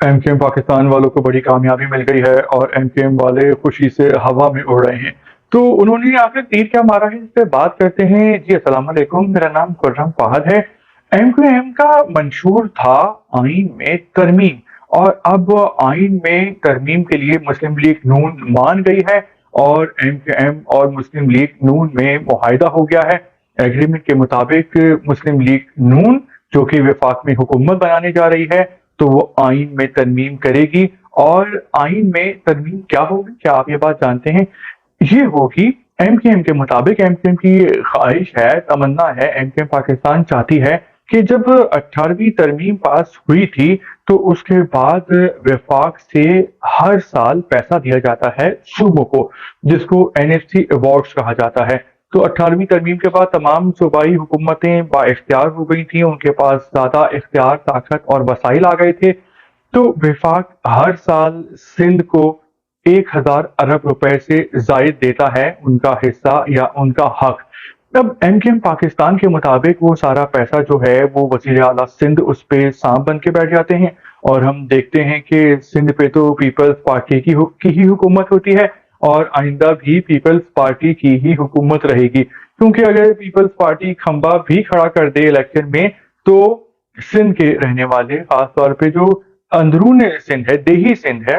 M Q M Pakistan والوں کو بڑی کامیابی مل گئی ہے اور ایم کیو ایم والے خوشی سے ہوا میں اڑ رہے ہیں۔ تو انہوں نے آخر تیر کیا مارا ہے، اس پہ بات کرتے ہیں۔ جی السلام علیکم، میرا نام خرم فہد ہے۔ ایم کیو ایم کا منشور تھا آئین میں ترمیم، اور اب آئین میں ترمیم کے لیے مسلم لیگ نون مان گئی ہے، اور ایم کیو ایم اور مسلم لیگ نون میں معاہدہ ہو گیا ہے۔ ایگریمنٹ کے مطابق مسلم لیگ نون جو کہ وفاق میں حکومت بنانے جا رہی ہے تو وہ آئین میں ترمیم کرے گی۔ اور آئین میں ترمیم کیا ہوگی، کیا آپ یہ بات جانتے ہیں؟ یہ ہوگی ایم کیو ایم کے مطابق، ایم کیو ایم کی خواہش ہے، تمنا ہے، ایم کیو ایم پاکستان چاہتی ہے کہ جب 18ویں ترمیم پاس ہوئی تھی تو اس کے بعد وفاق سے ہر سال پیسہ دیا جاتا ہے صوبوں کو، جس کو این ایف سی ایوارڈز کہا جاتا ہے۔ تو 18ویں ترمیم کے بعد تمام صوبائی حکومتیں با اختیار ہو گئی تھیں، ان کے پاس زیادہ اختیار، طاقت اور وسائل آ گئے تھے۔ تو وفاق ہر سال سندھ کو 1000 ارب روپے سے زائد دیتا ہے، ان کا حصہ یا ان کا حق۔ اب ایم کیو ایم پاکستان کے مطابق وہ سارا پیسہ جو ہے وہ وزیر اعلیٰ سندھ اس پہ سانپ بن کے بیٹھ جاتے ہیں، اور ہم دیکھتے ہیں کہ سندھ پہ تو پیپلز پارٹی کی ہی حکومت ہوتی ہے، اور آئندہ بھی پیپلز پارٹی کی ہی حکومت رہے گی، کیونکہ اگر پیپلز پارٹی کھمبا بھی کھڑا کر دے الیکشن میں تو سندھ کے رہنے والے، خاص طور پہ جو اندرون سندھ ہے، دیہی سندھ ہے،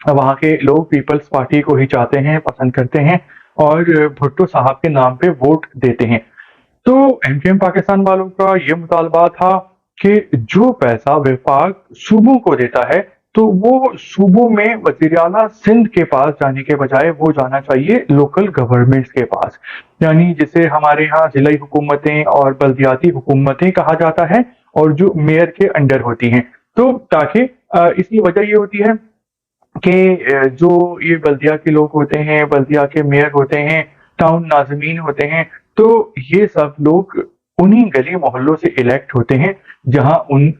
وہاں کے لوگ پیپلز پارٹی کو ہی چاہتے ہیں، پسند کرتے ہیں، اور بھٹو صاحب کے نام پہ ووٹ دیتے ہیں۔ تو ایم کیو ایم پاکستان والوں کا یہ مطالبہ تھا کہ جو پیسہ وفاق صوبوں کو دیتا ہے تو وہ صوبوں میں وزیر اعلیٰ سندھ کے پاس جانے کے بجائے وہ جانا چاہیے لوکل گورنمنٹس کے پاس، یعنی جسے ہمارے ہاں ضلعی حکومتیں اور بلدیاتی حکومتیں کہا جاتا ہے، اور جو میئر کے انڈر ہوتی ہیں۔ تو تاکہ اس کی وجہ یہ ہوتی ہے کہ جو یہ بلدیہ کے لوگ ہوتے ہیں، بلدیہ کے میئر ہوتے ہیں، ٹاؤن ناظمین ہوتے ہیں، تو یہ سب لوگ انہی گلی محلوں سے الیکٹ ہوتے ہیں جہاں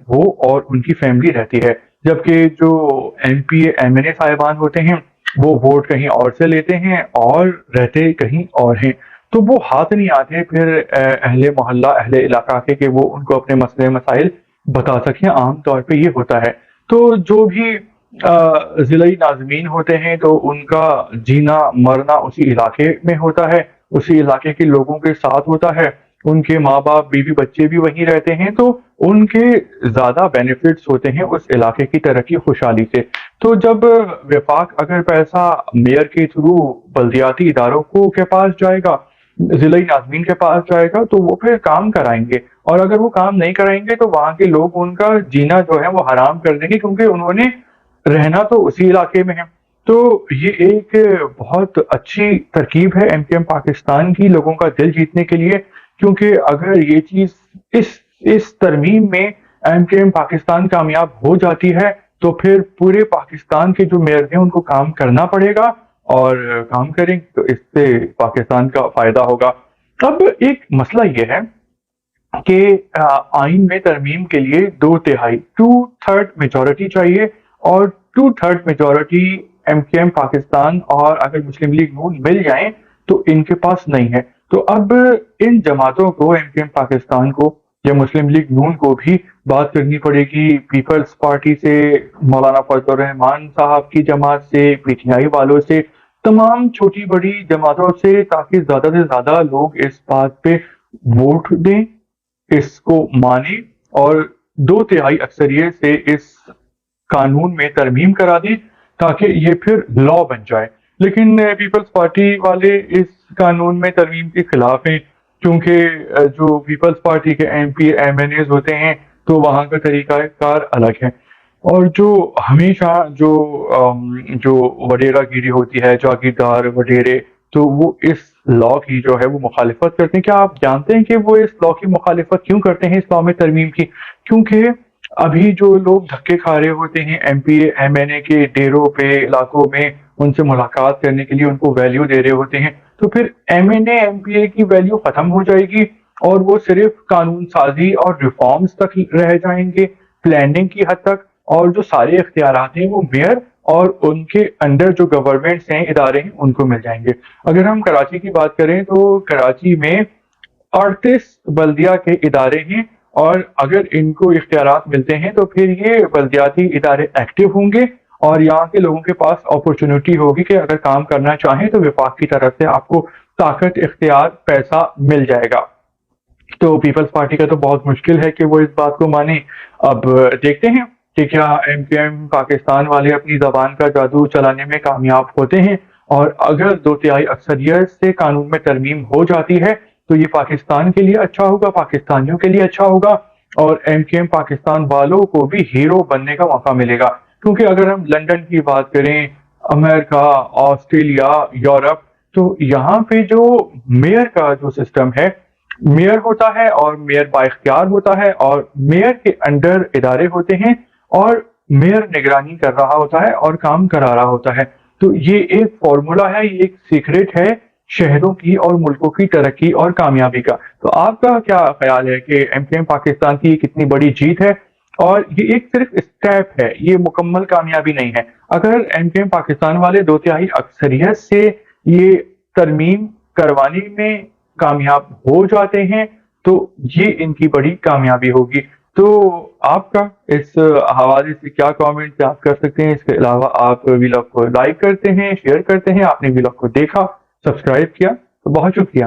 وہ اور ان کی فیملی رہتی ہے، جبکہ جو M P A M N A صاحبان ہوتے ہیں وہ ووٹ کہیں اور سے لیتے ہیں اور رہتے کہیں اور ہیں۔ تو وہ ہاتھ نہیں آتے پھر اہل محلہ، اہل علاقہ کے کہ وہ ان کو اپنے مسئلے مسائل بتا سکیں۔ عام طور پہ یہ ہوتا ہے۔ تو جو بھی ضلعی ناظمین ہوتے ہیں تو ان کا جینا مرنا اسی علاقے میں ہوتا ہے، اسی علاقے کے لوگوں کے ساتھ ہوتا ہے، ان کے ماں باپ بیوی بچے بھی وہیں رہتے ہیں، تو ان کے زیادہ بینیفٹس ہوتے ہیں اس علاقے کی ترقی خوشحالی سے۔ تو جب وفاق اگر پیسہ میئر کے تھرو بلدیاتی اداروں کے پاس جائے گا، ضلعی ناظمین کے پاس جائے گا، تو وہ پھر کام کرائیں گے، اور اگر وہ کام نہیں کرائیں گے تو وہاں کے لوگ ان کا جینا جو ہے وہ حرام کر دیں گے، کیونکہ انہوں نے رہنا تو اسی علاقے میں ہے۔ تو یہ ایک بہت اچھی ترکیب ہے ایم کیو ایم پاکستان کی لوگوں کا دل جیتنے کے لیے، کیونکہ اگر یہ چیز اس ترمیم میں ایم کیو ایم پاکستان کامیاب ہو جاتی ہے تو پھر پورے پاکستان کے جو میئر ہیں ان کو کام کرنا پڑے گا، اور کام کریں تو اس سے پاکستان کا فائدہ ہوگا۔ اب ایک مسئلہ یہ ہے کہ آئین میں ترمیم کے لیے 2/3 میجورٹی چاہیے، اور 2/3 majority M Q M Pakistan اور اگر مسلم لیگ نون مل جائیں تو ان کے پاس نہیں ہے۔ تو اب ان جماعتوں کو، ایم کیو ایم پاکستان کو یا مسلم لیگ نون کو بھی بات کرنی پڑے گی پیپلز پارٹی سے، مولانا فضل الرحمان صاحب کی جماعت سے، پی ٹی آئی والوں سے، تمام چھوٹی بڑی جماعتوں سے، تاکہ زیادہ سے زیادہ لوگ اس بات پہ ووٹ دیں، اس کو مانیں، اور 2/3 اکثریت سے اس قانون میں ترمیم کرا دیں تاکہ یہ پھر لا بن جائے۔ لیکن پیپلز پارٹی والے اس قانون میں ترمیم کے خلاف ہیں، کیونکہ جو پیپلز پارٹی کے M P M N As ہوتے ہیں تو وہاں کا طریقہ کار الگ ہے، اور جو ہمیشہ جو وڈیرا گیری ہوتی ہے، جاگیردار وڈیرے، تو وہ اس لا کی جو ہے وہ مخالفت کرتے ہیں۔ کیا آپ جانتے ہیں کہ وہ اس لا کی مخالفت کیوں کرتے ہیں، اس لا میں ترمیم کی؟ کیونکہ ابھی جو لوگ دھکے کھا رہے ہوتے ہیں M P A M N A کے ڈیروں پہ، علاقوں میں، ان سے ملاقات کرنے کے لیے ان کو ویلیو دے رہے ہوتے ہیں، تو پھر M N A M P A کی ویلیو ختم ہو جائے گی، اور وہ صرف قانون سازی اور ریفارمز تک رہ جائیں گے، پلاننگ کی حد تک، اور جو سارے اختیارات ہیں وہ میئر اور ان کے انڈر جو گورنمنٹس ہیں، ادارے ہیں، ان کو مل جائیں گے۔ اگر ہم کراچی کی بات کریں تو کراچی میں 38 بلدیہ کے ادارے ہیں، اور اگر ان کو اختیارات ملتے ہیں تو پھر یہ بلدیاتی ادارے ایکٹیو ہوں گے اور یہاں کے لوگوں کے پاس اپرچونٹی ہوگی کہ اگر کام کرنا چاہیں تو وفاق کی طرف سے آپ کو طاقت، اختیار، پیسہ مل جائے گا۔ تو پیپلز پارٹی کا تو بہت مشکل ہے کہ وہ اس بات کو مانے۔ اب دیکھتے ہیں کہ کیا ایم کیو ایم پاکستان والے اپنی زبان کا جادو چلانے میں کامیاب ہوتے ہیں، اور اگر 2/3 اکثریت سے قانون میں ترمیم ہو جاتی ہے تو یہ پاکستان کے لیے اچھا ہوگا، پاکستانیوں کے لیے اچھا ہوگا، اور ایم کیو ایم پاکستان والوں کو بھی ہیرو بننے کا موقع ملے گا۔ کیونکہ اگر ہم لندن کی بات کریں، امریکہ، آسٹریلیا، یورپ، تو یہاں پہ جو میئر کا جو سسٹم ہے، میئر ہوتا ہے اور میئر با اختیار ہوتا ہے، اور میئر کے انڈر ادارے ہوتے ہیں، اور میئر نگرانی کر رہا ہوتا ہے اور کام کرا رہا ہوتا ہے۔ تو یہ ایک فارمولا ہے، یہ ایک سیکریٹ ہے شہروں کی اور ملکوں کی ترقی اور کامیابی کا۔ تو آپ کا کیا خیال ہے کہ ایم کیو ایم پاکستان کی کتنی بڑی جیت ہے؟ اور یہ ایک صرف اسٹیپ ہے، یہ مکمل کامیابی نہیں ہے۔ اگر ایم کیو ایم پاکستان والے 2/3 اکثریت سے یہ ترمیم کروانے میں کامیاب ہو جاتے ہیں تو یہ ان کی بڑی کامیابی ہوگی۔ تو آپ کا اس حوالے سے کیا کامنٹ آپ کر سکتے ہیں؟ اس کے علاوہ آپ ویلاگ کو لائک کرتے ہیں، شیئر کرتے ہیں، آپ نے ویلاگ کو دیکھا، سبسکرائب کیا، تو بہت شکریہ۔